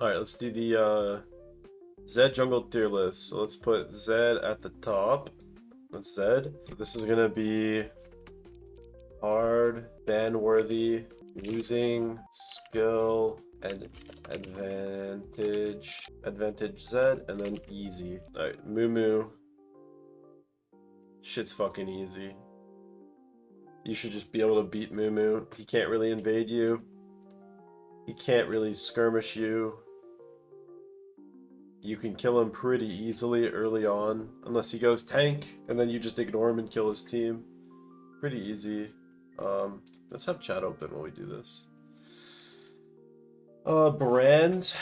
Alright, let's do the Zed jungle tier list. So let's put Zed at the top. That's Zed. So this is gonna be hard, ban worthy, losing, skill, and advantage Zed, and then easy. Alright, Moo. Shit's fucking easy. You should just be able to beat Moo. He can't really invade you. He can't really skirmish you. You can kill him pretty easily early on, unless he goes tank, and then you just ignore him and kill his team. Pretty easy. Let's have chat open while we do this. Brand's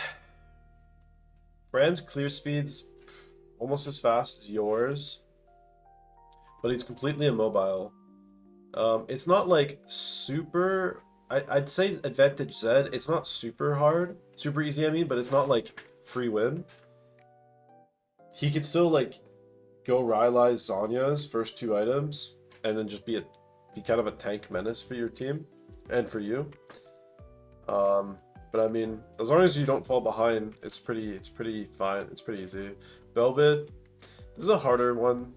clear speed's almost as fast as yours, but he's completely immobile. It's not like super. I'd say advantage Zed. It's not super hard, super easy. I mean, but it's not like free win. He could still like go Rylai's Zanya's first 2 items, and then just be kind of a tank menace for your team and for you. But I mean, as long as you don't fall behind, it's pretty fine. It's pretty easy. Velvet, this is a harder one.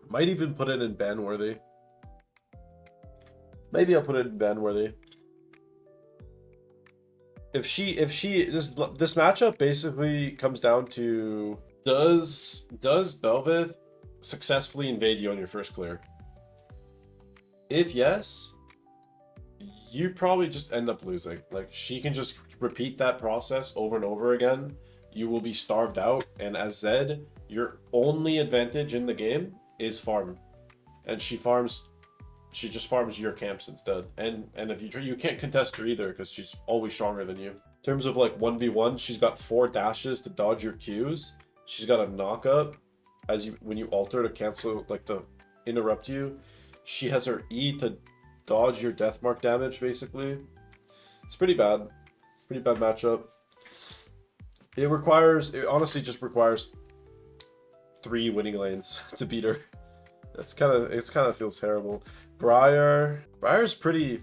Might even put it in ban worthy. Maybe I'll put it in ban worthy. This matchup basically comes down to does Belveth successfully invade you on your first clear? If yes, you probably just end up losing. Like, she can just repeat that process over and over again. You will be starved out, and as Zed, your only advantage in the game is farm, and she just farms your camps instead. And if you can't contest her either, because she's always stronger than you. In terms of like 1v1, she's got 4 dashes to dodge your Qs. She's got a knock up when you alter to cancel, like to interrupt you. She has her E to dodge your death mark damage, basically. It's pretty bad. Pretty bad matchup. It honestly just requires 3 winning lanes to beat her. It kind of feels terrible. Briar's pretty,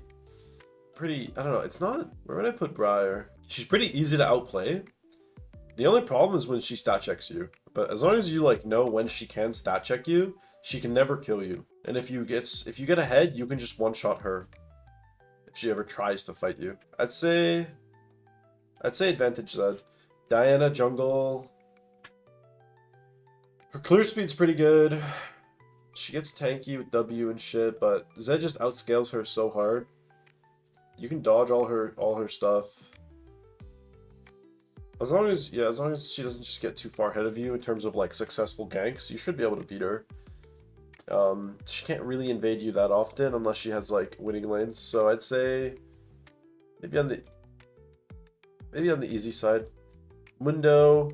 I don't know, it's not, where would I put Briar? She's pretty easy to outplay. The only problem is when she stat checks you. But as long as you like know when she can stat check you, she can never kill you. And if you get ahead, you can just one-shot her if she ever tries to fight you. I'd say advantage Zed. Diana jungle. Her clear speed's pretty good. She gets tanky with W and shit, but Zed just outscales her so hard. You can dodge all her stuff. As long as she doesn't just get too far ahead of you in terms of like successful ganks, you should be able to beat her. She can't really invade you that often unless she has like winning lanes. So I'd say maybe on the easy side. Mundo.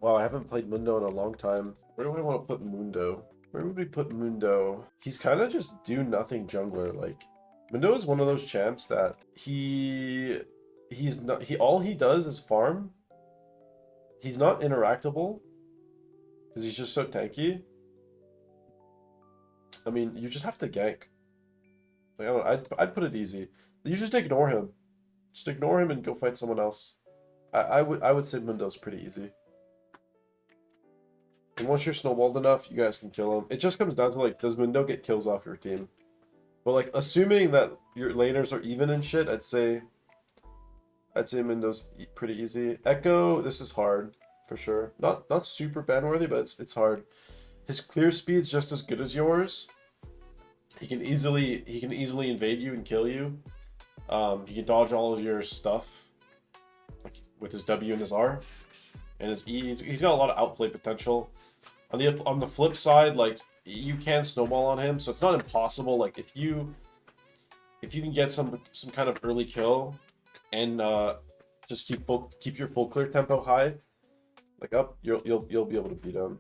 Wow, I haven't played Mundo in a long time. Where do I want to put Mundo? Where would we put Mundo? He's kind of just do nothing jungler. Like, Mundo is one of those champs that all he does is farm. He's not interactable because he's just so tanky. I mean, you just have to gank. Like, I don't know, I'd put it easy. You just ignore him. Just ignore him and go fight someone else. I would say Mundo's pretty easy. And once you're snowballed enough, you guys can kill him. It just comes down to like, does Mundo get kills off your team? But like, assuming that your laners are even and shit, I'd say Mundo's pretty easy. Echo, this is hard for sure. Not super ban worthy, but it's hard. His clear speed's just as good as yours. He can easily invade you and kill you. He can dodge all of your stuff, like with his W and his R, and his E. He's got a lot of outplay potential. On the flip side, like, you can snowball on him, so it's not impossible. Like, if you can get some kind of early kill and just keep your full clear tempo high, like up, you'll be able to beat him.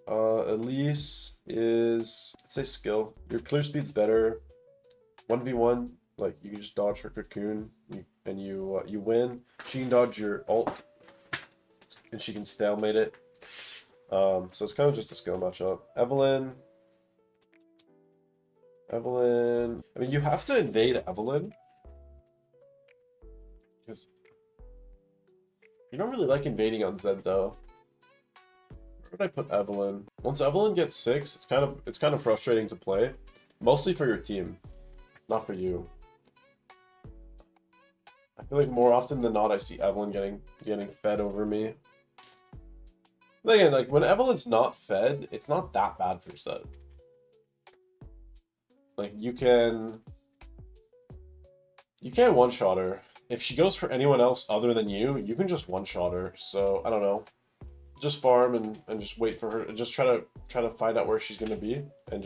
Elise is, let's say, skill. Your clear speed's better. 1v1, like, you can just dodge her cocoon and you win. She can dodge your ult and she can stalemate it. So it's kind of just a skill matchup. Evelyn. I mean, you have to invade Evelyn Because you don't really like invading on Zed though. Where would I put Evelyn? Once Evelyn gets 6, it's kind of frustrating to play. Mostly for your team, not for you. I feel like more often than not I see Evelyn getting fed over me. But again, like when Evelyn's not fed, it's not that bad for Zed. Like you can one-shot her. If she goes for anyone else other than you can just one-shot her. So I don't know. Just farm and just wait for her. Just try to find out where she's gonna be and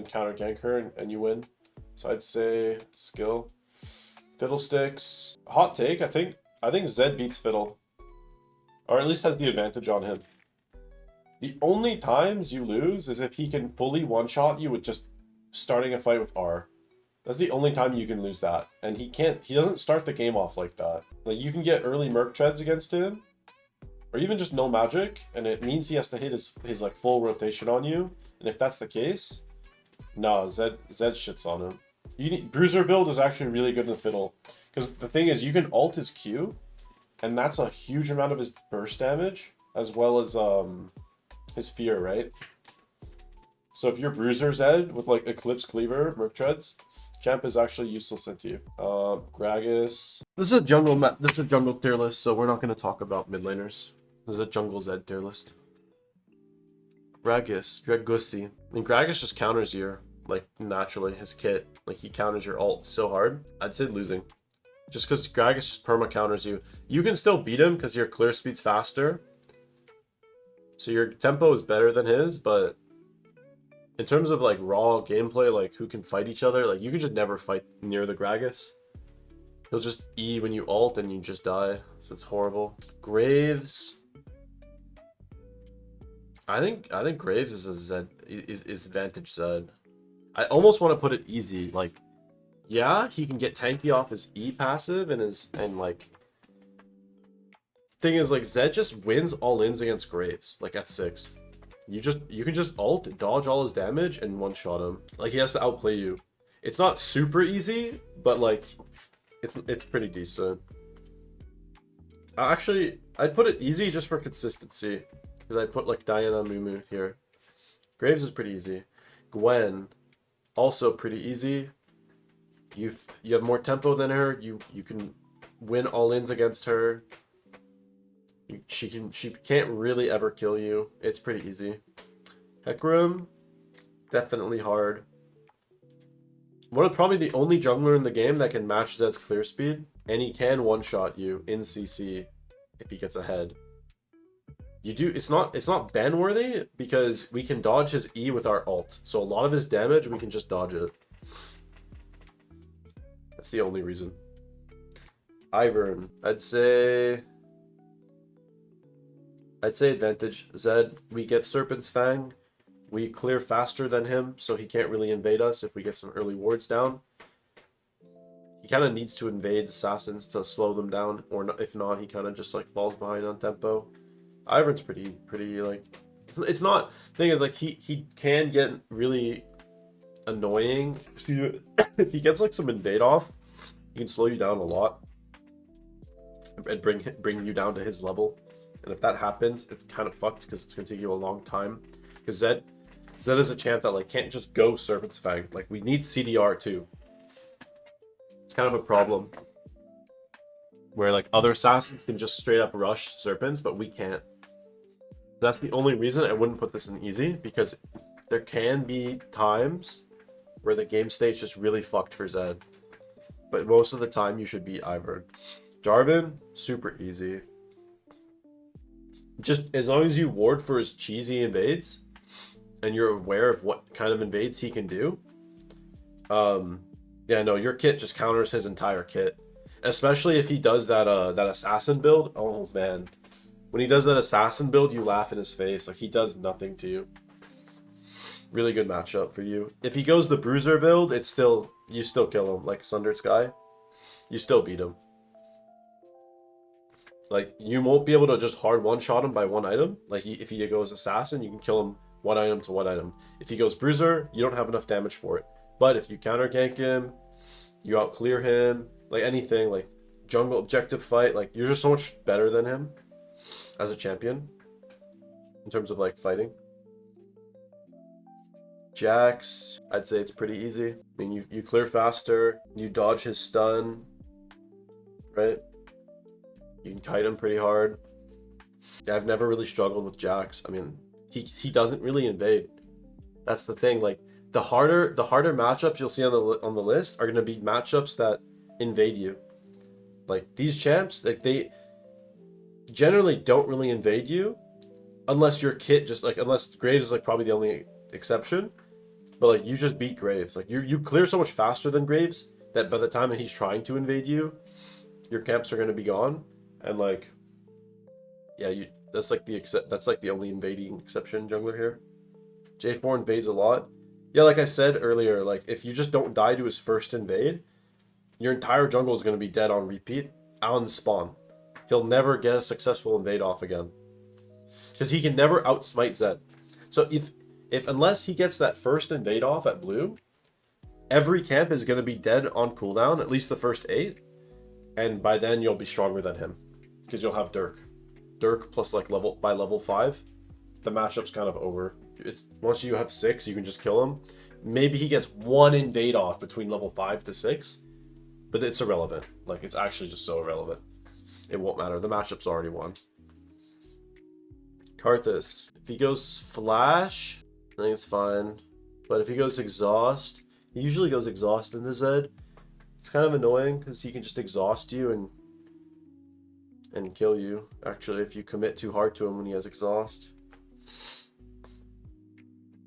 counter gank her and you win. So I'd say skill. Fiddlesticks. Hot take, I think Zed beats Fiddle. Or at least has the advantage on him. The only times you lose is if he can fully one-shot you with just starting a fight with R. That's the only time you can lose that. And he doesn't start the game off like that. Like you can get early Merc Treads against him, or even just no magic, and it means he has to hit his like full rotation on you. And if that's the case, nah, Zed shits on him. Bruiser build is actually really good in the Fiddle. Because the thing is, you can ult his Q, and that's a huge amount of his burst damage, as well as his fear, right? So if you're Bruiser Zed with like Eclipse Cleaver, Merc Treads, Champ is actually useless into you. Gragas. This is a jungle tier list, so we're not going to talk about mid laners. This is a jungle Zed tier list. Gragusi. I mean, Gragas just counters your, like, naturally, his kit. Like, he counters your ult so hard. I'd say losing. Just because Gragas just perma counters you. You can still beat him because your clear speed's faster. So your tempo is better than his, but in terms of like raw gameplay, like who can fight each other, like you can just never fight near the Gragas. He'll just E when you ult and you just die. So it's horrible. Graves. I think Graves is a Zed is advantage Zed. I almost want to put it easy. Like, yeah, he can get tanky off his E passive and like thing is like Zed just wins all ins against Graves, like at 6. You can just ult, dodge all his damage, and one-shot him. Like, he has to outplay you. It's not super easy, but like it's pretty decent. Actually, I'd put it easy just for consistency. Because I'd put like Diana Mumu here. Graves is pretty easy. Gwen, also pretty easy. You have more tempo than her. You can win all ins against her. She can't really ever kill you. It's pretty easy. Hecarim, definitely hard. Probably the only jungler in the game that can match Zed's clear speed, and he can one-shot you in CC if he gets ahead. It's not ban worthy because we can dodge his E with our ult. So a lot of his damage we can just dodge it. That's the only reason. Ivern, I'd say advantage Zed. We get Serpent's Fang. We clear faster than him, so he can't really invade us if we get some early wards down. He kind of needs to invade assassins to slow them down, or if not, he kind of just like falls behind on tempo. Ivern's pretty like, it's not, thing is like he can get really annoying. If he gets like some invade off, he can slow you down a lot and bring you down to his level. And if that happens, it's kind of fucked because it's going to take you a long time. Because Zed is a champ that like can't just go Serpent's Fang. Like, we need CDR too. It's kind of a problem. Where like other assassins can just straight up rush Serpents, but we can't. That's the only reason I wouldn't put this in easy, because there can be times where the game state's just really fucked for Zed. But most of the time you should beat Ivern. Jarvan, super easy. Just as long as you ward for his cheesy invades and you're aware of what kind of invades he can do. Yeah, no, your kit just counters his entire kit. Especially if he does that assassin build. Oh man. When he does that assassin build, you laugh in his face. Like, he does nothing to you. Really good matchup for you. If he goes the bruiser build, you still kill him. Like Sundered Sky. You still beat him. Like, you won't be able to just hard one-shot him by one item. Like, if he goes Assassin, you can kill him one item to one item. If he goes Bruiser, you don't have enough damage for it. But if you counter gank him, you out-clear him, like anything, like jungle objective fight, like you're just so much better than him as a champion in terms of like fighting. Jax, I'd say it's pretty easy. I mean, you clear faster, you dodge his stun, right? You can kite him pretty hard. Yeah, I've never really struggled with Jax. I mean, he doesn't really invade. That's the thing. Like the harder matchups you'll see on the list are going to be matchups that invade you. Like these champs, like they generally don't really invade you unless your kit just like, unless Graves is like probably the only exception. But like you just beat Graves. Like you clear so much faster than Graves that by the time that he's trying to invade you, your camps are going to be gone. And like, yeah, that's like the only invading exception jungler here. J4 invades a lot. Yeah, like I said earlier, like if you just don't die to his first invade, your entire jungle is going to be dead on repeat on spawn. He'll never get a successful invade off again. Because he can never outsmite Zed. So if unless he gets that first invade off at blue, every camp is going to be dead on cooldown, at least the first 8. And by then you'll be stronger than him. Because you'll have Dirk. Dirk plus like by level 5, the matchup's kind of over. It's once you have 6, you can just kill him. Maybe he gets one invade off between level 5 to 6, but it's irrelevant. Like it's actually just so irrelevant. It won't matter. The matchup's already won. Karthus. If he goes flash, I think it's fine. But if he goes exhaust, he usually goes exhaust into Zed. It's kind of annoying because he can just exhaust you and kill you, actually, if you commit too hard to him when he has exhaust.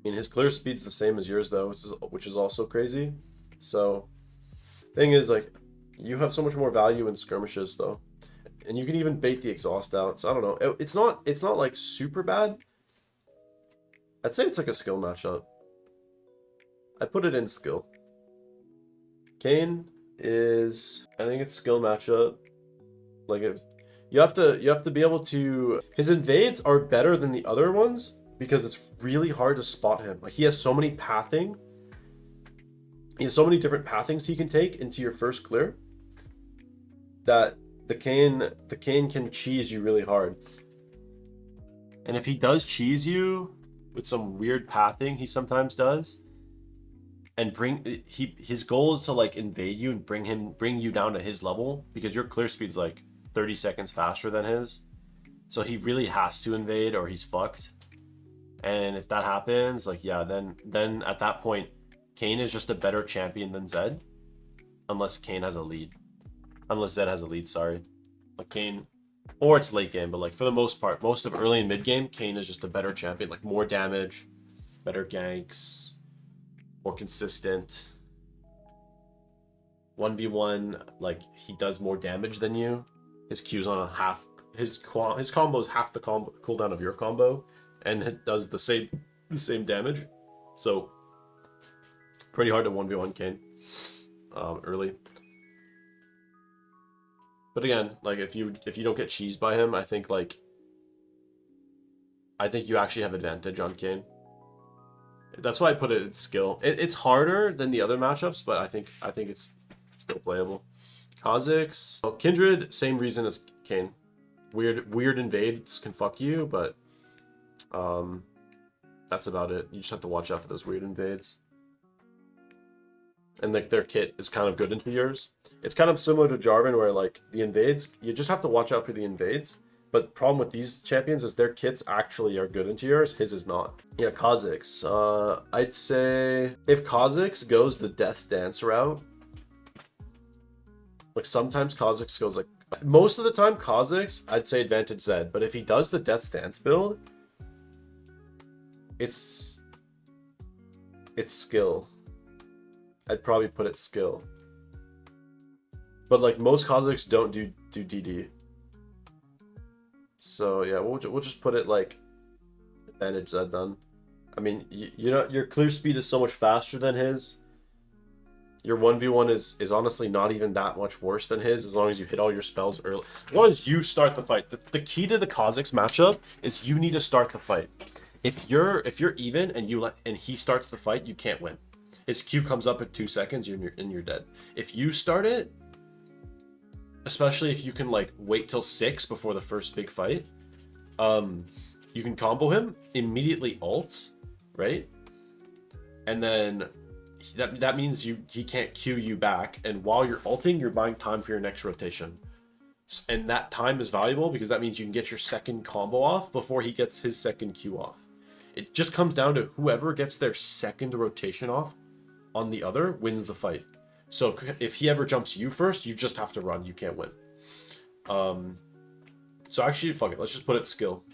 I mean, his clear speed's the same as yours, though, which is also crazy. So, thing is, like, you have so much more value in skirmishes, though. And you can even bait the exhaust out, so I don't know. It's not like, super bad. I'd say it's like a skill matchup. I put it in skill. Kayn is... I think it's skill matchup. Like, you have to be able to... His invades are better than the other ones because it's really hard to spot him. Like, he has so many pathing. He has so many different pathings he can take into your first clear that the Kayn can cheese you really hard. And if he does cheese you with some weird pathing, he sometimes does, and his goal is to like invade you and bring you down to his level because your clear speed's like 30 seconds faster than his. So he really has to invade or he's fucked. And if that happens, like, yeah, then at that point, Kayn is just a better champion than Zed. Unless Kayn has a lead. Unless Zed has a lead, sorry. Like Kayn, or it's late game, but like for the most part, most of early and mid game, Kayn is just a better champion. Like more damage, better ganks, more consistent. 1v1, like he does more damage than you. His Q's on a half, his combo is half the cooldown of your combo, and it does the same damage. So pretty hard to 1v1 Kayn early. But again, like if you don't get cheesed by him, I think you actually have advantage on Kayn. That's why I put it in skill. It's harder than the other matchups, but I think it's still playable. Kha'Zix. Well, Kindred, same reason as Kayn. Weird invades can fuck you, but that's about it. You just have to watch out for those weird invades. And like their kit is kind of good into yours. It's kind of similar to Jarvan where like the invades, you just have to watch out for the invades. But the problem with these champions is their kits actually are good into yours. His is not. Yeah, Kha'Zix. I'd say if Kha'Zix goes the Death Dance route, like sometimes Kha'Zix goes like, most of the time Kha'Zix, I'd say advantage Zed. But if he does the Death Dance build, it's skill. I'd probably put it skill. But like most Kha'Zix don't do DD. So yeah, we'll just put it like advantage Zed then. I mean, you know, your clear speed is so much faster than his. Your 1v1 is honestly not even that much worse than his as long as you hit all your spells early. As long as you start the fight. The key to the Kha'Zix matchup is you need to start the fight. If you're even and he starts the fight, you can't win. His Q comes up in 2 seconds, and you're dead. If you start it, especially if you can like wait till 6 before the first big fight. You can combo him, immediately ult, right? And then that means he can't Q you back, and while you're ulting, you're buying time for your next rotation. And that time is valuable because that means you can get your second combo off before he gets his second Q off. It just comes down to whoever gets their second rotation off on the other wins the fight. So if he ever jumps you first, you just have to run. You can't win. So actually, fuck it. Let's just put it skill.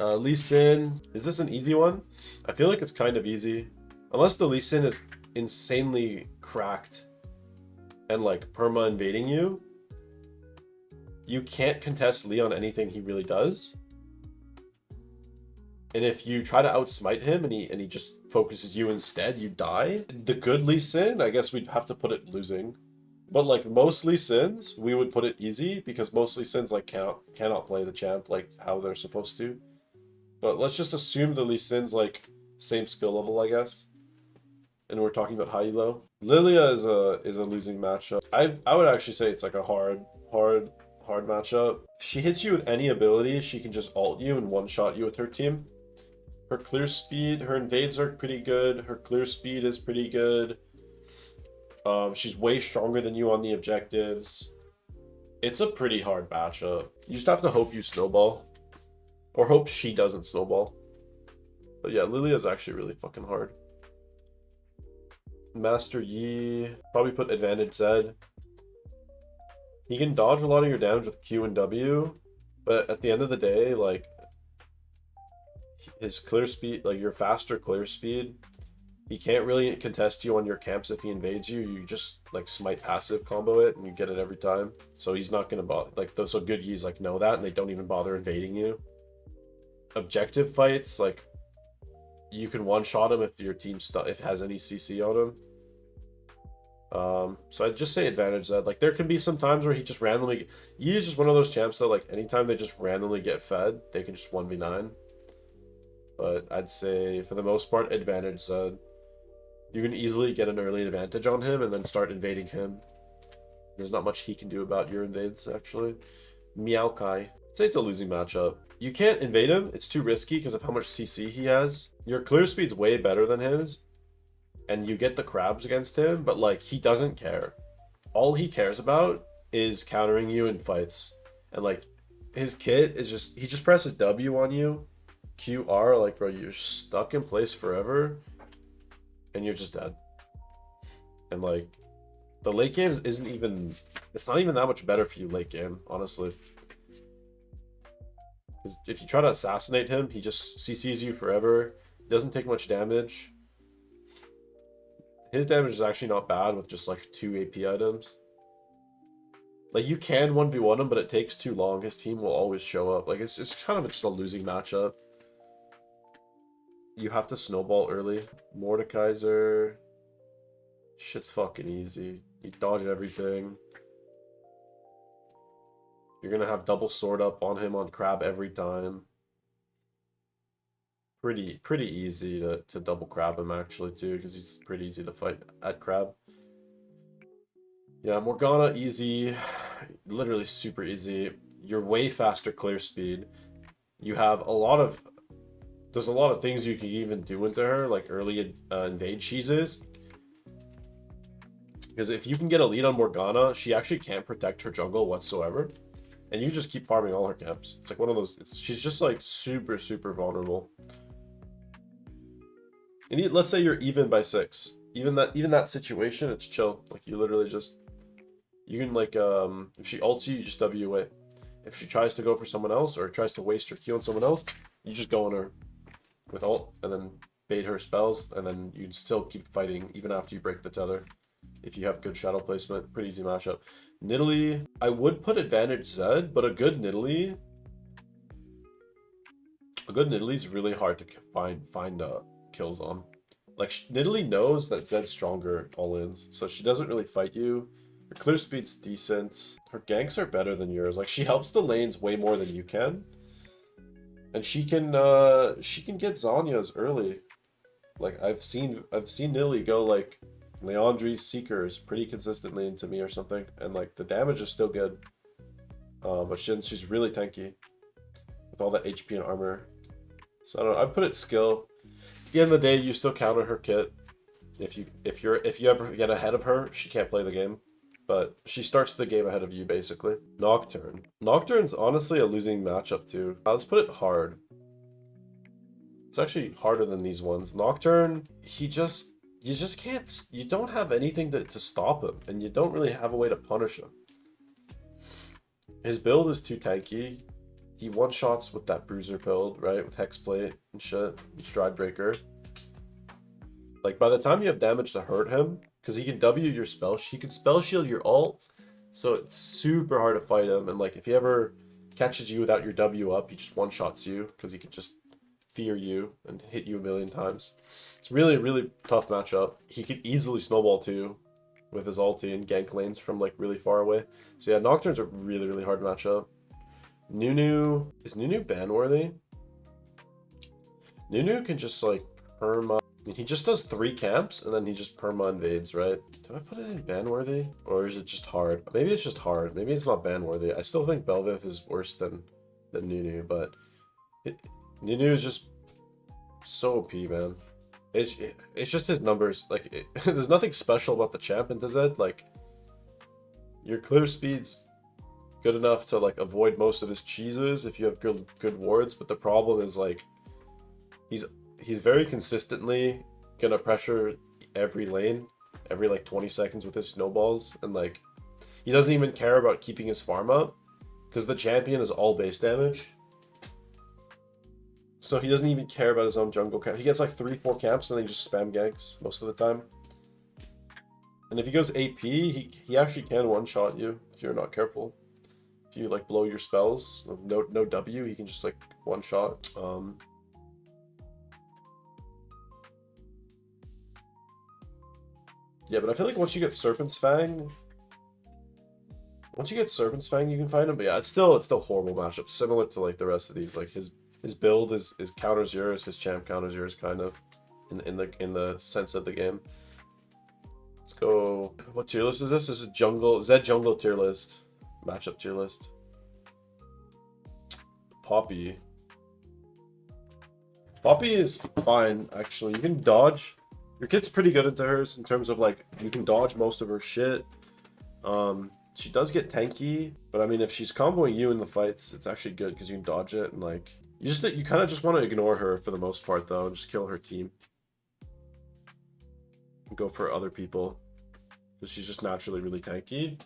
Lee Sin. Is this an easy one? I feel like it's kind of easy. Unless the Lee Sin is insanely cracked and like perma invading you, you can't contest Lee on anything he really does. And if you try to outsmite him and he just focuses you instead, you die. The good Lee Sin, I guess we'd have to put it losing. But like most Lee Sins, we would put it easy because most Lee Sins like cannot play the champ like how they're supposed to. But let's just assume the Lee Sin's like same skill level, I guess. And we're talking about high elo. Lilia is a losing matchup. I would actually say it's like a hard matchup. If she hits you with any ability, she can just ult you and one-shot you with her team. Her clear speed, her invades are pretty good. Her clear speed is pretty good. She's way stronger than you on the objectives. It's a pretty hard matchup. You just have to hope you snowball. Or hope she doesn't snowball. But yeah, Lilia is actually really fucking hard. Master Yi, probably put advantage Z. He can dodge a lot of your damage with Q and W, but at the end of the day, like, his clear speed, like your faster clear speed, he can't really contest you on your camps if he invades you. You just like smite passive combo it and you get it every time. So he's not gonna bother, like those so good Yis like know that and they don't even bother invading you. Objective fights, like you can one-shot him if your team if it has any CC on him. So I'd just say advantage that. Like there can be some times where he just randomly, Yi is just one of those champs that like anytime they just randomly get fed, they can just 1v9. But I'd say for the most part, advantage Zed. You can easily get an early advantage on him and then start invading him. There's not much he can do about your invades, actually. Maokai. I'd say it's a losing matchup. You can't invade him. It's too risky because of how much CC he has. Your clear speed's way better than his. And you get the crabs against him, but like he doesn't care. All he cares about is countering you in fights. And like his kit is just, he just presses W on you. QR, like bro, you're stuck in place forever. And you're just dead. And like the late game isn't even, it's not even that much better for you late game, honestly. Because if you try to assassinate him, he just CCs you forever. He doesn't take much damage. His damage is actually not bad with just like 2 AP items. Like you can 1v1 him, but it takes too long. His team will always show up. Like it's kind of just a losing matchup. You have to snowball early. Mordekaiser. Shit's fucking easy. You dodge everything. You're gonna have double sword up on him on crab every time. Pretty easy to double crab him actually too, because he's pretty easy to fight at crab. Yeah, Morgana easy, literally super easy. You're way faster clear speed. You have there's a lot of things you can even do into her, like early invade cheeses. Because if you can get a lead on Morgana, she actually can't protect her jungle whatsoever. And you just keep farming all her camps. It's like one of those, she's just like super vulnerable. And let's say you're even by 6. Even that situation, it's chill. Like you literally just, you can like, if she ults you, you just W away. If she tries to go for someone else or tries to waste her Q on someone else, you just go on her with ult and then bait her spells, and then you can still keep fighting even after you break the tether. If you have good shadow placement, pretty easy matchup. Nidalee, I would put advantage Zed, but a good Nidalee is really hard to find kills on. Like Nidalee knows that Zed's stronger all-ins, so she doesn't really fight you. Her clear speed's decent. Her ganks are better than yours. Like she helps the lanes way more than you can. And she can get Zhonya's early. Like I've seen Nidalee go like Leandri Seekers pretty consistently into me or something, and like the damage is still good. But she's really tanky with all that HP and armor. So I don't know, I'd put it skill. At the end of the day, you still counter her kit. If you ever get ahead of her, she can't play the game. But she starts the game ahead of you, basically. Nocturne. Nocturne's honestly a losing matchup, too. Let's put it hard. It's actually harder than these ones. Nocturne, you just can't... You don't have anything to stop him. And you don't really have a way to punish him. His build is too tanky. He one-shots with that bruiser build, right? With Hexplate and shit. And Stride Breaker. Like, by the time you have damage to hurt him, because he can W your spell, he can spell shield your ult, so it's super hard to fight him. And like, if he ever catches you without your W up, he just one-shots you, because he can just fear you and hit you a million times. It's really, really tough matchup. He could easily snowball too, with his ulti and gank lanes from like really far away. So yeah, Nocturne's a really, really hard matchup. Nunu, is Nunu ban-worthy? Nunu can just like perma. I mean, he just does 3 camps and then he just perma invades, right? Do I put it in ban-worthy? Or is it just hard? Maybe it's just hard. Maybe it's not ban-worthy. I still think Bel'Veth is worse than Nunu, but Nunu is just so OP, man. It's just his numbers. Like, there's nothing special about the champ in DZ. Like, your clear speed's good enough to like avoid most of his cheeses if you have good wards, but the problem is like he's very consistently gonna pressure every lane every like 20 seconds with his snowballs, and like he doesn't even care about keeping his farm up because the champion is all base damage, so he doesn't even care about his own jungle camp. He gets like 3-4 camps and then he just spam ganks most of the time, and if he goes AP, he actually can one-shot you if you're not careful. If you like blow your spells with no W, he can just like one-shot. Yeah, but I feel like once you get Serpent's Fang, you can find him. But yeah, it's still horrible matchup, similar to like the rest of these. Like his build is counters yours, his champ counters yours, kind of, in the sense of the game. Let's go. What tier list is this? This is jungle Zed jungle tier list, matchup tier list. Poppy is fine actually. You can dodge. Your kit's pretty good into hers in terms of like you can dodge most of her shit. She does get tanky, but I mean if she's comboing you in the fights, it's actually good because you can dodge it, and like you kind of just want to ignore her for the most part though, and just kill her team. And go for other people because she's just naturally really tanky.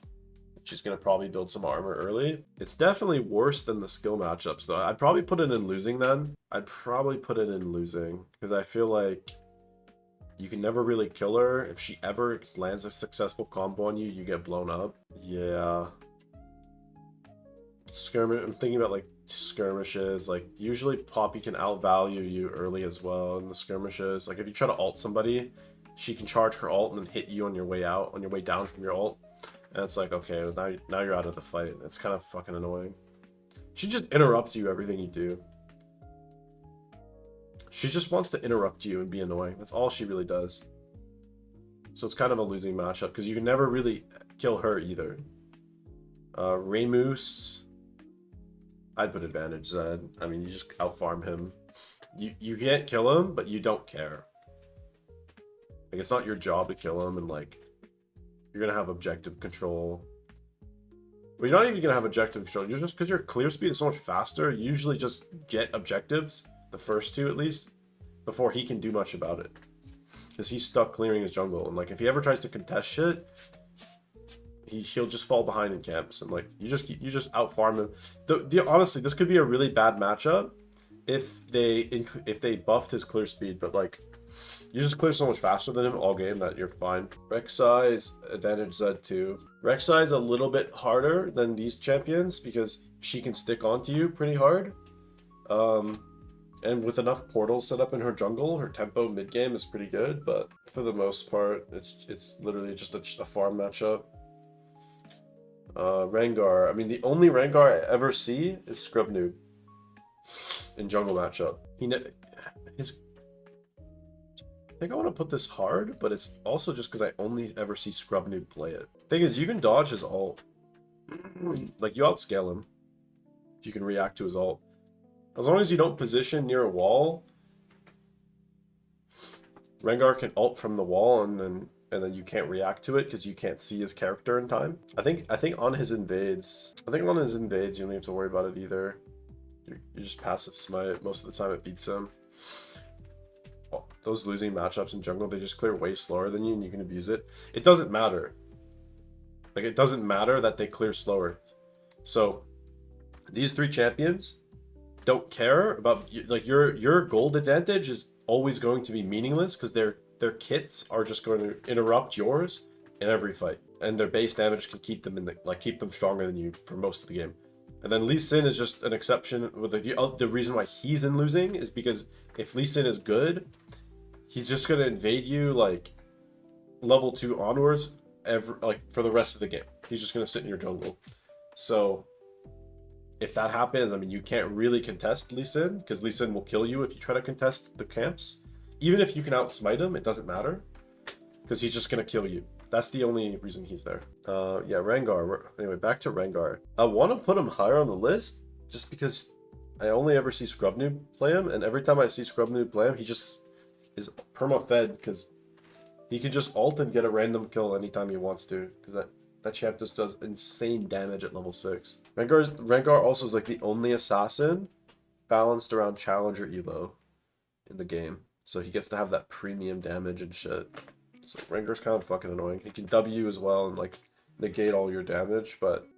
She's gonna probably build some armor early. It's definitely worse than the skill matchups though. I'd probably put it in losing then. Because I feel like you can never really kill her. If she ever lands a successful combo on you, you get blown up. Yeah. I'm thinking about like skirmishes. Like usually Poppy can outvalue you early as well in the skirmishes. Like if you try to ult somebody, she can charge her ult and then hit you on your way down from your ult. And it's like, okay, now you're out of the fight. It's kind of fucking annoying. She just interrupts you everything you do. She just wants to interrupt you and be annoying. That's all she really does. So it's kind of a losing matchup because you can never really kill her either. Rammus, I'd put advantage Zed. I mean, you just outfarm him. You can't kill him, but you don't care. Like it's not your job to kill him, and like you're gonna have objective control. Well, you're not even gonna have objective control. You're just because your clear speed is so much faster. You usually just get objectives. The first 2 at least, before he can do much about it, because he's stuck clearing his jungle, and like if he ever tries to contest shit, he'll just fall behind in camps, and like you just out farm him. Honestly, this could be a really bad matchup if they buffed his clear speed, but like you just clear so much faster than him all game that you're fine. Rek'Sai's advantage Z2. Rek'Sai's a little bit harder than these champions because she can stick onto you pretty hard. And with enough portals set up in her jungle, her tempo mid game is pretty good, but for the most part, it's literally just a farm matchup. Rengar. I mean, the only Rengar I ever see is Scrub Noob I think I want to put this hard, but it's also just because I only ever see Scrub Noob play it. Thing is, you can dodge his ult. Like, you outscale him. You can react to his ult. As long as you don't position near a wall, Rengar can ult from the wall, and then you can't react to it because you can't see his character in time. I think on his invades, you don't have to worry about it either. You just passive smite. Most of the time it beats him. Those losing matchups in jungle, they just clear way slower than you, and you can abuse it. It doesn't matter. Like, it doesn't matter that they clear slower. So these 3 champions don't care about, like, your gold advantage is always going to be meaningless because their kits are just going to interrupt yours in every fight, and their base damage can keep them keep them stronger than you for most of the game. And then Lee Sin is just an exception. With the reason why he's in losing is because if Lee Sin is good, he's just gonna invade you like level 2 onwards for the rest of the game. He's just gonna sit in your jungle. So if that happens, I mean, you can't really contest Lee Sin because Lee Sin will kill you if you try to contest the camps. Even if you can outsmite him, it doesn't matter because he's just gonna kill you. That's the only reason he's there. Yeah, Rengar. Anyway, back to Rengar. I want to put him higher on the list just because I only ever see Scrub Noob play him, and every time I see Scrub Noob play him, he just is perma-fed because he can just ult and get a random kill anytime he wants to, because that champ just does insane damage at level 6. Rengar also is like the only assassin balanced around challenger elo in the game, so he gets to have that premium damage and shit. So Rengar's kind of fucking annoying. He can W as well and like negate all your damage, but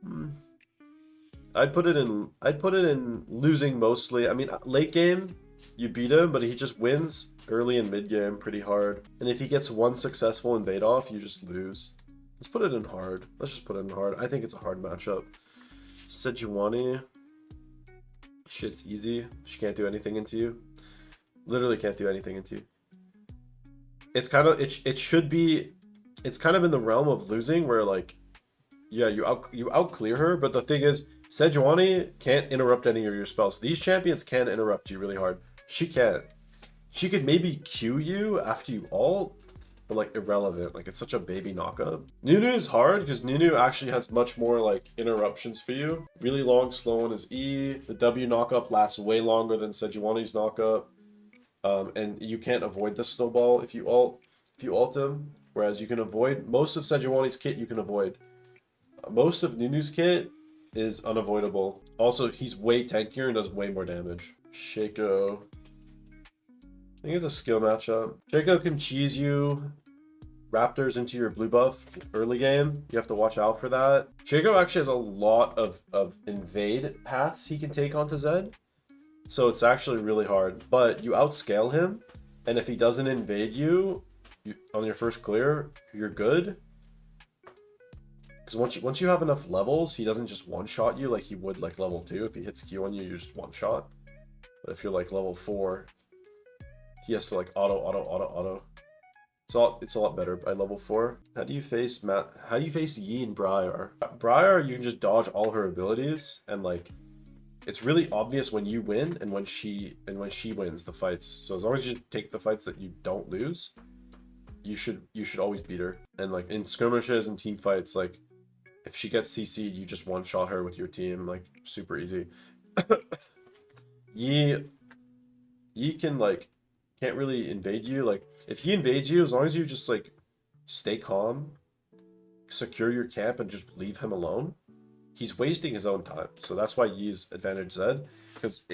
I'd put it in losing mostly. I mean, late game you beat him, but he just wins early and mid game pretty hard. And if he gets one successful invade off, you just lose. Let's put it in hard. Let's just put it in hard. I think it's a hard matchup. Sejuani, shit's easy. She can't do anything into you. Literally can't do anything into you. It's kind of it's kind of in the realm of losing where, like, yeah, you out clear her, but the thing is, Sejuani can't interrupt any of your spells. These champions can interrupt you really hard. She can't. She could maybe Q you after you ult, but like irrelevant. Like, it's such a baby knockup. Nunu is hard because Nunu actually has much more like interruptions for you. Really long slow on his E. The W knockup lasts way longer than Sejuani's knockup. And you can't avoid the snowball if you ult him. Whereas you can avoid most of Sejuani's kit. You can avoid most of Nunu's kit is unavoidable. Also, he's way tankier and does way more damage. Shaco, I think it's a skill matchup. Shaco can cheese you Raptors into your blue buff early game. You have to watch out for that. Shaco actually has a lot of invade paths he can take onto Zed. So it's actually really hard, but you outscale him, and if he doesn't invade you on your first clear, you're good. Because once you have enough levels, he doesn't just one-shot you like he would like level 2. If he hits Q on you, you just one-shot. But if you're like level 4, he has to like auto. So it's a lot better by level 4. How do you face Yi and Briar? Briar, you can just dodge all her abilities, and like, it's really obvious when you win and when she wins the fights. So as long as you take the fights that you don't lose, you should always beat her. And like in skirmishes and team fights, like if she gets CC'd, you just one-shot her with your team, like super easy. Yi can like can't really invade you. Like if he invades you, as long as you just like stay calm, secure your camp, and just leave him alone, he's wasting his own time. So that's why Yi's advantage Zed, because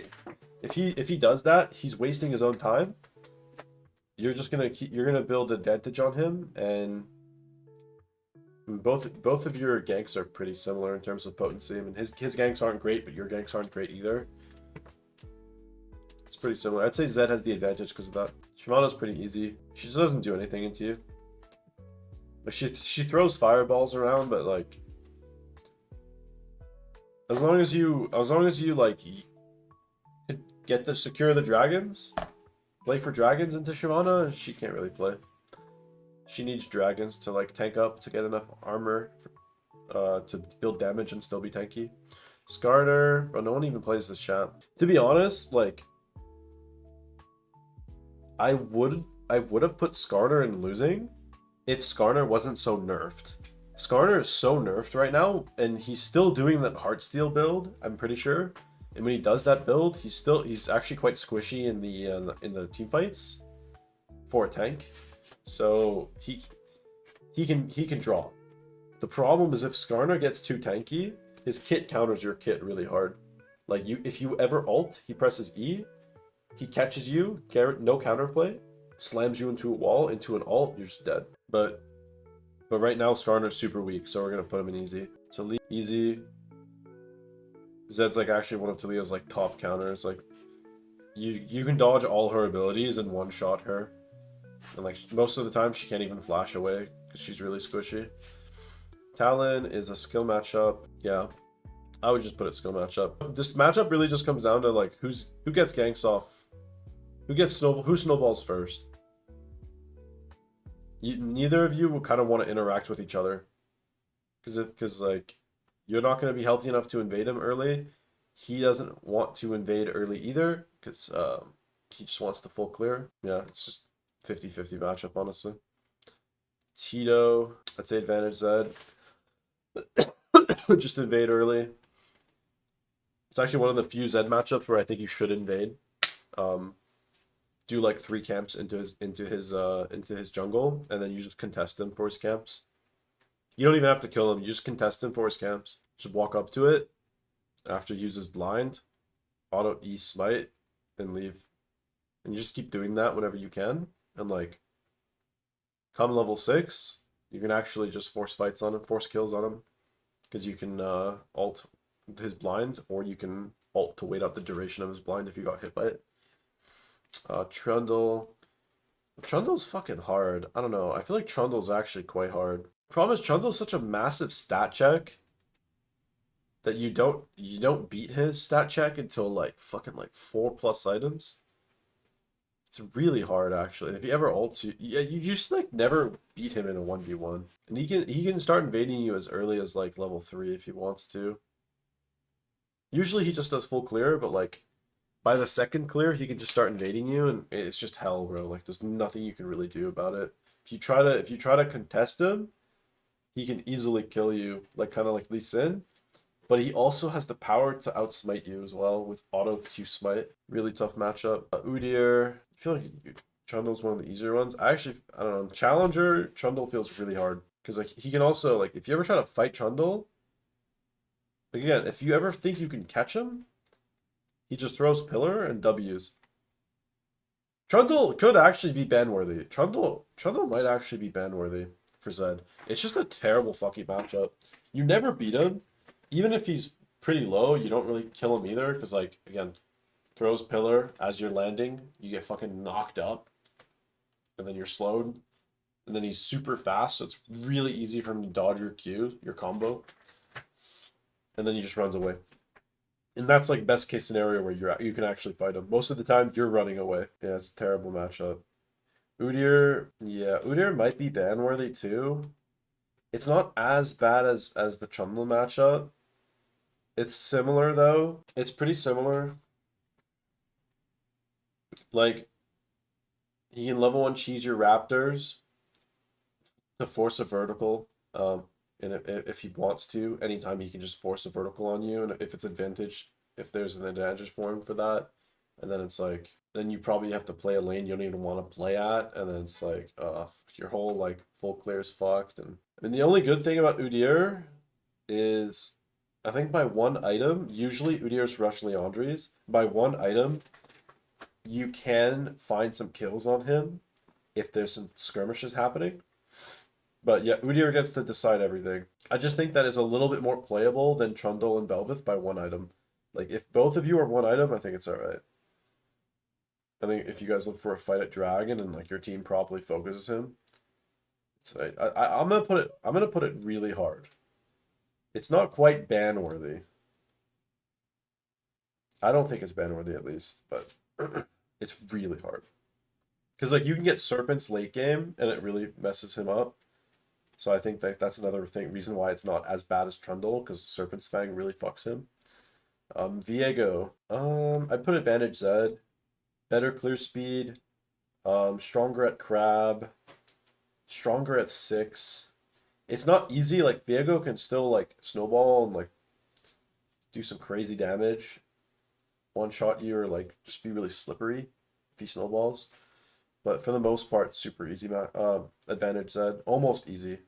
if he does that, he's wasting his own time. You're gonna build advantage on him, and both of your ganks are pretty similar in terms of potency. I mean, his ganks aren't great, but your ganks aren't great either. It's pretty similar. I'd say Zed has the advantage because of that. Shimano's pretty easy. She just doesn't do anything into you. Like she throws fireballs around, but like, as long as you like get to secure the dragons, play for dragons into Shyvana, she can't really play. She needs dragons to like tank up to get enough armor to build damage and still be tanky. Skarner, bro, no one even plays this champ. To be honest, like, I would I would have put Skarner in losing if Skarner wasn't so nerfed. Skarner is so nerfed right now, and he's still doing that Heartsteel build, I'm pretty sure. And when he does that build, he's actually quite squishy in the team fights for a tank. So he can draw. The problem is if Skarner gets too tanky, his kit counters your kit really hard. Like if you ever ult, he presses E, he catches you, no counterplay, slams you into a wall, into an ult, you're just dead. But right now Skarner's super weak, so we're gonna put him in easy. Talia easy. Zed's like actually one of Talia's like top counters. Like you can dodge all her abilities and one shot her. And like most of the time she can't even flash away because she's really squishy. Talon is a skill matchup. Yeah, I would just put it skill matchup. This matchup really just comes down to like who gets ganks off, who snowballs first. Neither of you will kind of want to interact with each other, because like you're not going to be healthy enough to invade him early. He doesn't want to invade early either because he just wants the full clear. Yeah, it's just 50-50 matchup honestly. Tito, I'd say advantage Zed. Just invade early. It's actually one of the few Zed matchups where I think you should invade. Do like 3 camps into his jungle, and then you just contest him for his camps. You don't even have to kill him. You just contest him for his camps. Just walk up to it after he uses blind, auto E smite, and leave. And you just keep doing that whenever you can. And like, come level 6, you can actually just force fights on him, force kills on him, because you can ult his blind, or you can ult to wait out the duration of his blind if you got hit by it. Trundle. Trundle's fucking hard. I don't know. I feel like Trundle's actually quite hard. Problem is Trundle's such a massive stat check that you don't beat his stat check until like fucking like 4+ items. It's really hard actually. If he ever ults you just like never beat him in a 1v1. And he can start invading you as early as like level 3 if he wants to. Usually he just does full clear, but like by the second clear, he can just start invading you, and it's just hell, bro. Like, there's nothing you can really do about it. If you try to contest him, he can easily kill you, like kind of like Lee Sin. But he also has the power to outsmite you as well with auto Q smite. Really tough matchup. Udyr, I feel like Trundle's one of the easier ones. I don't know. Challenger, Trundle feels really hard because like he can also like if you ever try to fight Trundle, like again, if you ever think you can catch him, he just throws pillar and W's. Trundle could actually be ban-worthy. Trundle might actually be ban-worthy for Zed. It's just a terrible fucking matchup. You never beat him. Even if he's pretty low, you don't really kill him either. Because, like, again, throws pillar as you're landing. You get fucking knocked up. And then you're slowed. And then he's super fast, so it's really easy for him to dodge your Q, your combo. And then he just runs away. And that's like best case scenario where you can actually fight him. Most of the time, you're running away. Yeah, it's a terrible matchup. Udyr, yeah, Udyr might be ban-worthy too. It's not as bad as the Trundle matchup. It's similar though. It's pretty similar. Like, he can level 1 cheese your Raptors to force a vertical. And if he wants to, anytime he can just force a vertical on you, and if it's advantage, if there's an advantage for him for that, and then it's like, then you probably have to play a lane you don't even want to play at, and then it's like, your whole like full clear is fucked. And I mean, the only good thing about Udyr is, I think by 1 item, usually Udyr's Rush Leandries, by 1 item, you can find some kills on him if there's some skirmishes happening. But yeah, Udyr gets to decide everything. I just think that is a little bit more playable than Trundle and Belveth by 1 item. Like, if both of you are 1 item, I think it's alright. I think if you guys look for a fight at Dragon and like your team properly focuses him, so I'm gonna put it really hard. It's not quite ban-worthy. I don't think it's ban-worthy at least, but it's really hard. Because like you can get Serpents late game and it really messes him up. So I think that's another reason why it's not as bad as Trundle, because Serpent's Fang really fucks him. Viego. I'd put advantage Zed. Better clear speed. Stronger at crab. Stronger at 6. It's not easy. Like Viego can still like snowball and like do some crazy damage. One shot you or like just be really slippery if he snowballs. But for the most part, super easy. Advantage Zed, almost easy.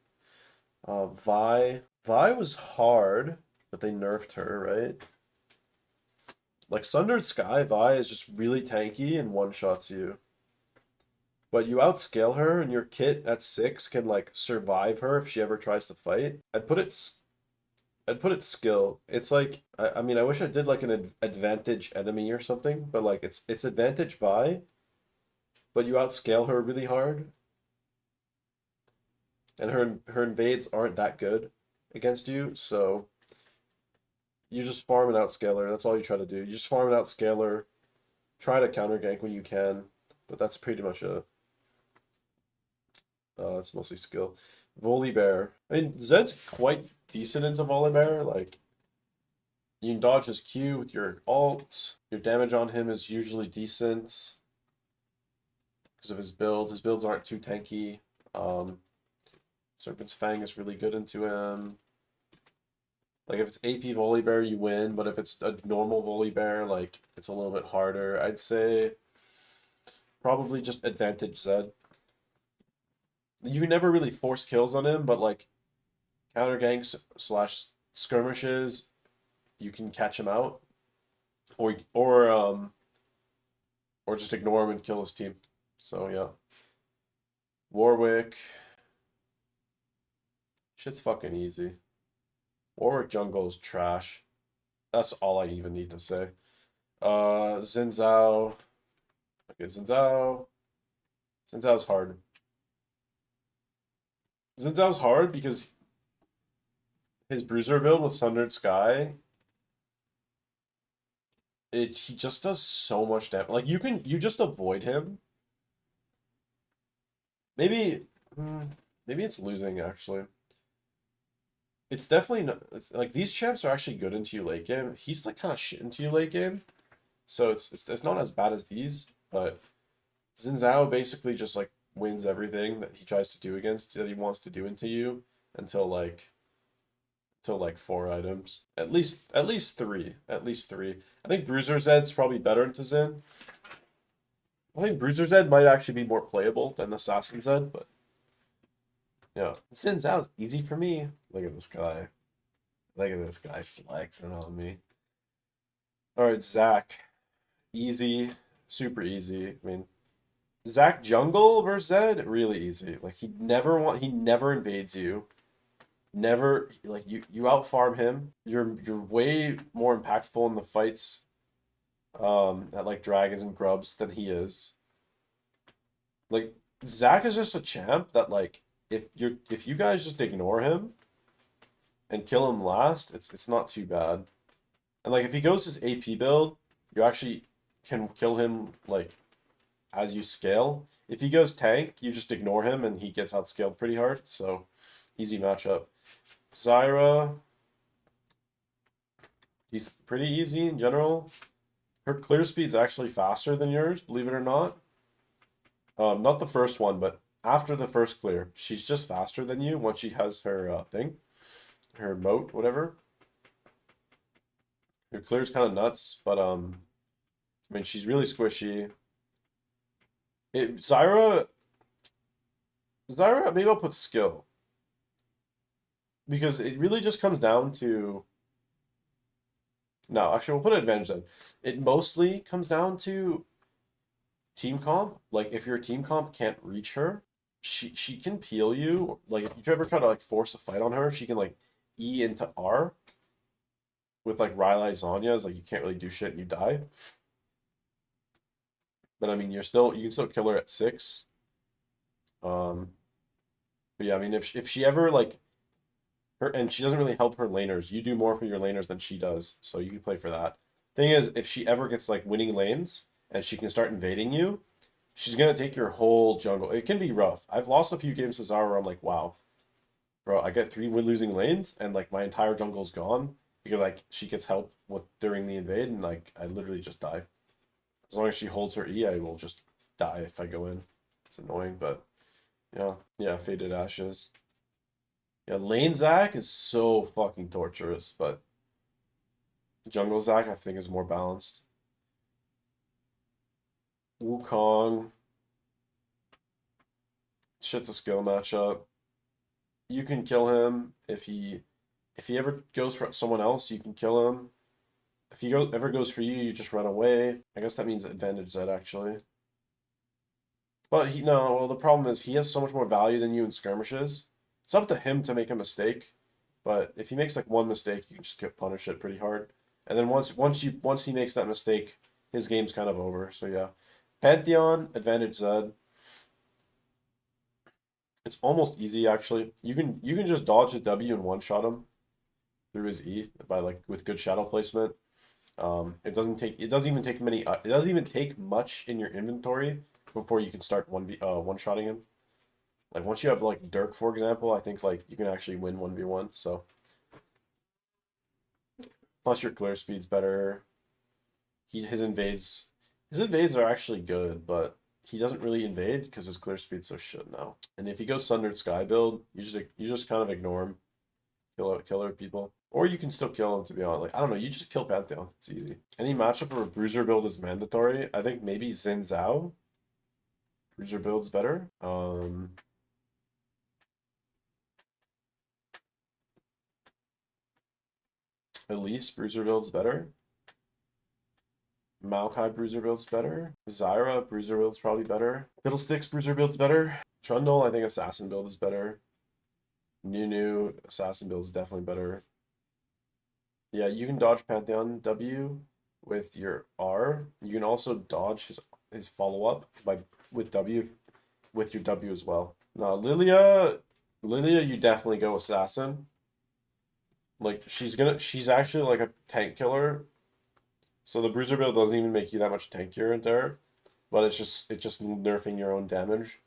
Vi was hard, but they nerfed her, right? Like Sundered Sky, Vi is just really tanky and one shots you. But you outscale her, and your kit at 6 can like survive her if she ever tries to fight. I'd put it skill. It's like I mean I wish I did like an advantage enemy or something, but like it's advantage Vi, but you outscale her really hard, and her invades aren't that good against you, so you just farm and outscale her. That's all you try to do. You just farm and outscale her. Try to counter gank when you can, but that's pretty much it. It's mostly skill. Volibear. I mean, Zed's quite decent into Volibear. Like, you can dodge his Q with your ult. Your damage on him is usually decent because of his build. His builds aren't too tanky. Serpent's Fang is really good into him. Like, if it's AP Volibear, you win, but if it's a normal Volibear, like, it's a little bit harder. I'd say probably just advantage Zed. You can never really force kills on him, but like counter ganks slash skirmishes, you can catch him out, or just ignore him and kill his team. So yeah, Warwick, shit's fucking easy. Warwick jungle is trash. That's all I even need to say. Xin Zhao. Okay, Xin Zhao. Xin Zhao's hard. Xin Zhao's hard because his bruiser build with Sundered Sky, he just does so much damage. Like you just avoid him. Maybe it's losing actually. It's definitely not. It's like these champs are actually good into your late game. He's like kind of shit into your late game, so it's not as bad as these. But Xin Zhao basically just like wins everything that he tries to do against that he wants to do into you until like 4 items. At least 3. At least 3. I think Bruiser Zed's probably better into Xin. I think Bruiser Zed might actually be more playable than the Assassin Zed, but yeah. Xin Zhao's easy for me. Look at this guy. Look at this guy flexing on me. Alright, Zach. Easy. Super easy. I mean, Zach jungle versus Zed, really easy. Like he never invades you. Never like you out farm him. You're way more impactful in the fights at like dragons and grubs than he is. Like Zach is just a champ that like if you guys just ignore him and kill him last, it's not too bad. And like if he goes his AP build, you actually can kill him like as you scale. If he goes tank, you just ignore him and he gets outscaled pretty hard. So easy matchup. Zyra, he's pretty easy in general. Her clear speed's actually faster than yours, believe it or not. Not the first one, but after the first clear, she's just faster than you once she has her thing, her moat, whatever. Her clear's kind of nuts, but I mean she's really squishy. Zyra, maybe I'll put skill. Because it really just comes down to... No, actually, we'll put an advantage then. It mostly comes down to team comp. Like, if your team comp can't reach her, she can peel you. Like, if you ever try to, like, force a fight on her, she can, like, E into R. With, like, Rylai Zanya, it's like, you can't really do shit and you die. But, I mean, you can still kill her at 6. But, yeah, I mean, if she ever, like... And she doesn't really help her laners. You do more for your laners than she does, so you can play for that. Thing is, if she ever gets like winning lanes and she can start invading you, she's gonna take your whole jungle. It can be rough. I've lost a few games to Zara where I'm like, wow, bro, I get 3 losing lanes and like my entire jungle's gone because like she gets help during the invade and like I literally just die. As long as she holds her E, I will just die if I go in. It's annoying, but yeah. Yeah, Faded Ashes. Yeah, Lane Zac is so fucking torturous, but Jungle Zac I think is more balanced. Wukong. Shit's a skill matchup. You can kill him if he ever goes for someone else, you can kill him. If he ever goes for you, you just run away. I guess that means advantage Z actually. But no, well the problem is he has so much more value than you in skirmishes. It's up to him to make a mistake, but if he makes like one mistake, you can just punish it pretty hard. And then once he makes that mistake, his game's kind of over. So yeah. Pantheon, advantage Z. It's almost easy actually. You can just dodge a W and one shot him through his E by like with good shadow placement. It doesn't even take much in your inventory before you can start one shotting him. Like once you have like Dirk, for example, I think like you can actually win 1v1. So plus your clear speed's better. His invades are actually good, but he doesn't really invade because his clear speed's so shit now. And if he goes Sundered Sky build, you just kind of ignore him. Kill other people. Or you can still kill him, to be honest. Like, I don't know, you just kill Pantheon. It's easy. Any matchup where a Bruiser build is mandatory, I think maybe Xin Zhao. Bruiser build's better. Elise, Bruiser build's better. Maokai, Bruiser build's better. Zyra, Bruiser build's probably better. Fiddlesticks, Bruiser build's better. Trundle, I think Assassin build is better. Nunu, Assassin build is definitely better. Yeah, you can dodge Pantheon W with your R. You can also dodge his follow-up with W with your W as well. Now Lilia, you definitely go Assassin. Like she's actually like a tank killer. So the Bruiser build doesn't even make you that much tankier in there, but it's just nerfing your own damage.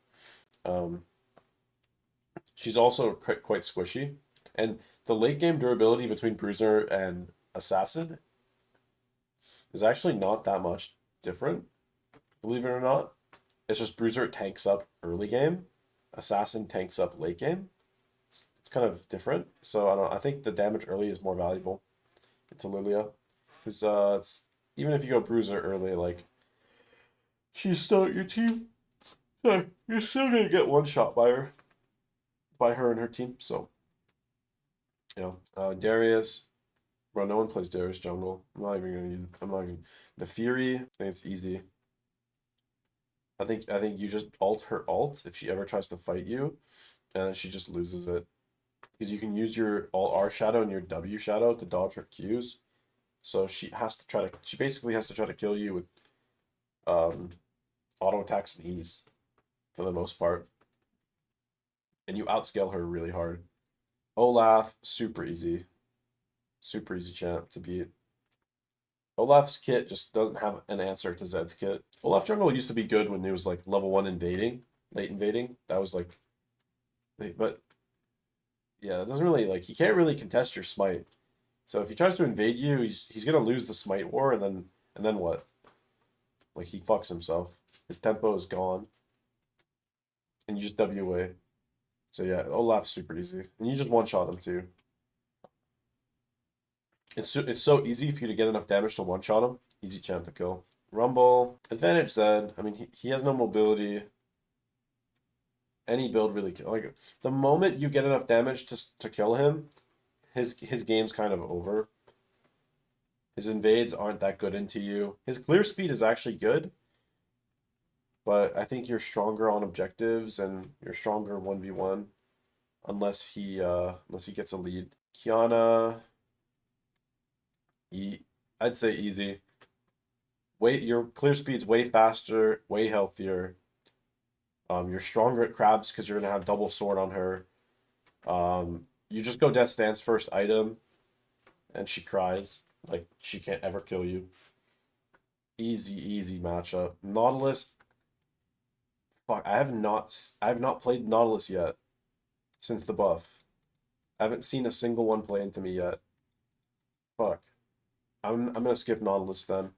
She's also quite squishy, and the late game durability between Bruiser and Assassin is actually not that much different, believe it or not. It's just Bruiser tanks up early game, Assassin tanks up late game. It's kind of different. So I think the damage early is more valuable to Lilia, because it's even if you go Bruiser early, like she's still your team. Sorry, you're still gonna get one shot by her and her team. So you know, Darius. Bro, no one plays Darius jungle. I'm not even. The Fury, I think it's easy. I think you just ult her ult if she ever tries to fight you, and then she just loses it. Because you can use your alt R shadow and your W shadow to dodge her Qs. So she basically has to try to kill you with auto attacks and E's for the most part. And you outscale her really hard. Olaf, super easy. Super easy champ to beat. Olaf's kit just doesn't have an answer to Zed's kit. Olaf jungle used to be good when it was like level 1 invading, late invading. That was like, but yeah, it doesn't really like he can't really contest your smite. So if he tries to invade you, he's gonna lose the smite war, and then what? Like he fucks himself. His tempo is gone, and you just W away. So yeah, Olaf's super easy, and you just one shot him too. It's so easy for you to get enough damage to one shot him. Easy champ to kill. Rumble, advantage Zed. I mean, he has no mobility. Any build really like the moment you get enough damage to kill him, his game's kind of over. His invades aren't that good into you. His clear speed is actually good, but I think you're stronger on objectives and you're stronger 1v1 unless he gets a lead. Kiana, I'd say easy. Your clear speed's way faster, way healthier. You're stronger at crabs because you're gonna have double sword on her. You just go Death Stance first item, and she cries like she can't ever kill you. Easy matchup. Nautilus. Fuck, I have not played Nautilus yet since the buff. I haven't seen a single one play into me yet. Fuck. I'm gonna skip Nautilus then.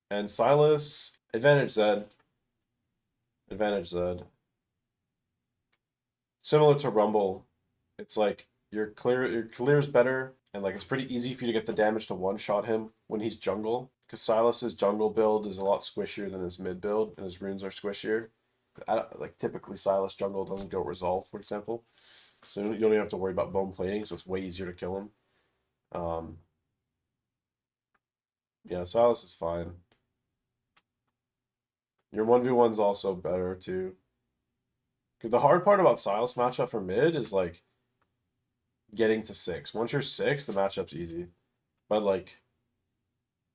And Silas, Advantage Zed. Advantage Zed. Similar to Rumble, it's like your clear's better, and like it's pretty easy for you to get the damage to one-shot him when he's jungle. Because Silas's jungle build is a lot squishier than his mid build, and his runes are squishier. Like typically Silas jungle doesn't go resolve, for example. So you don't even have to worry about bone plating, so it's way easier to kill him. Yeah, Silas is fine. Your 1v1's also better too. The hard part about Silas matchup for mid is like getting to 6. Once you're 6, the matchup's easy. But like,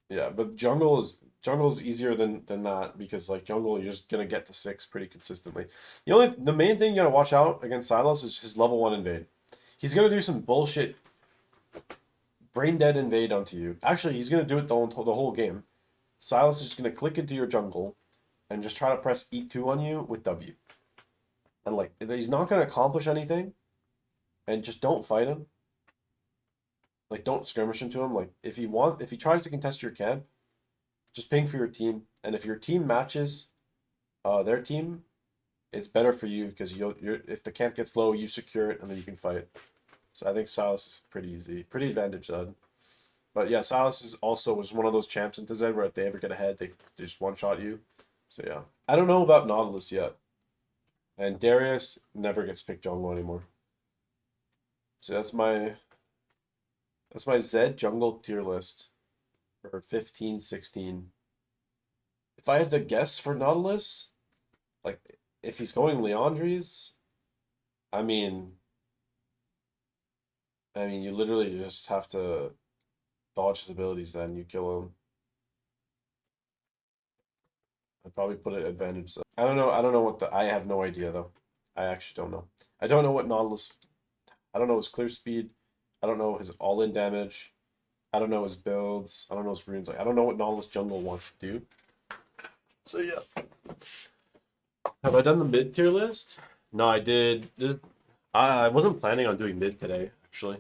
yeah, but jungle is easier than that, because like jungle you're just gonna get to 6 pretty consistently. The main thing you gotta watch out against Silas is his level 1 invade. He's gonna do some bullshit brain dead invade onto you. Actually, he's gonna do it the whole game. Silas is just gonna click into your jungle and just try to press E2 on you with W. And like he's not gonna accomplish anything. And just don't fight him. Like don't skirmish into him. Like if he tries to contest your camp, just ping for your team. And if your team matches their team, it's better for you, because if the camp gets low, you secure it and then you can fight. So I think Silas is pretty easy, pretty advantage Zed. But yeah, Silas was one of those champs into Zed where if they ever get ahead, they just one-shot you. So yeah. I don't know about Nautilus yet. And Darius never gets picked jungle anymore. So that's my Zed jungle tier list for 15-16. If I had to guess for Nautilus, like if he's going Leandries, I mean you literally just have to dodge his abilities, then you kill him. I'd probably put it advantage. I don't know I have no idea though. I actually don't know. I don't know what Nautilus. I don't know his clear speed. I don't know his all-in damage. I don't know his builds. I don't know his runes. Like I don't know what Nautilus jungle wants to do. So yeah. Have I done the mid tier list? No, I did. I wasn't planning on doing mid today, actually.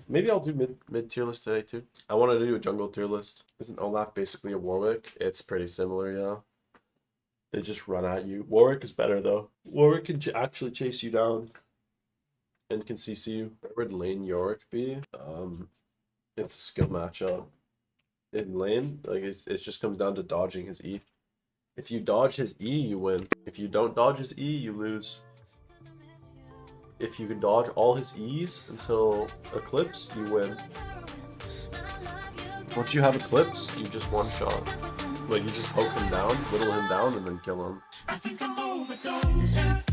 Maybe I'll do mid tier list today too. I wanted to do a jungle tier list. Isn't Olaf basically a Warwick? It's pretty similar, yeah. They just run at you. Warwick is better though. Warwick can actually chase you down and can CC you. Where would lane Yorick be? It's a skill matchup. In lane, like it just comes down to dodging his E. If you dodge his E, you win. If you don't dodge his E, you lose. If you can dodge all his E's until Eclipse, you win. Once you have Eclipse, you just one shot. Like you just poke him down, whittle him down, and then kill him. I think I'm overdosing.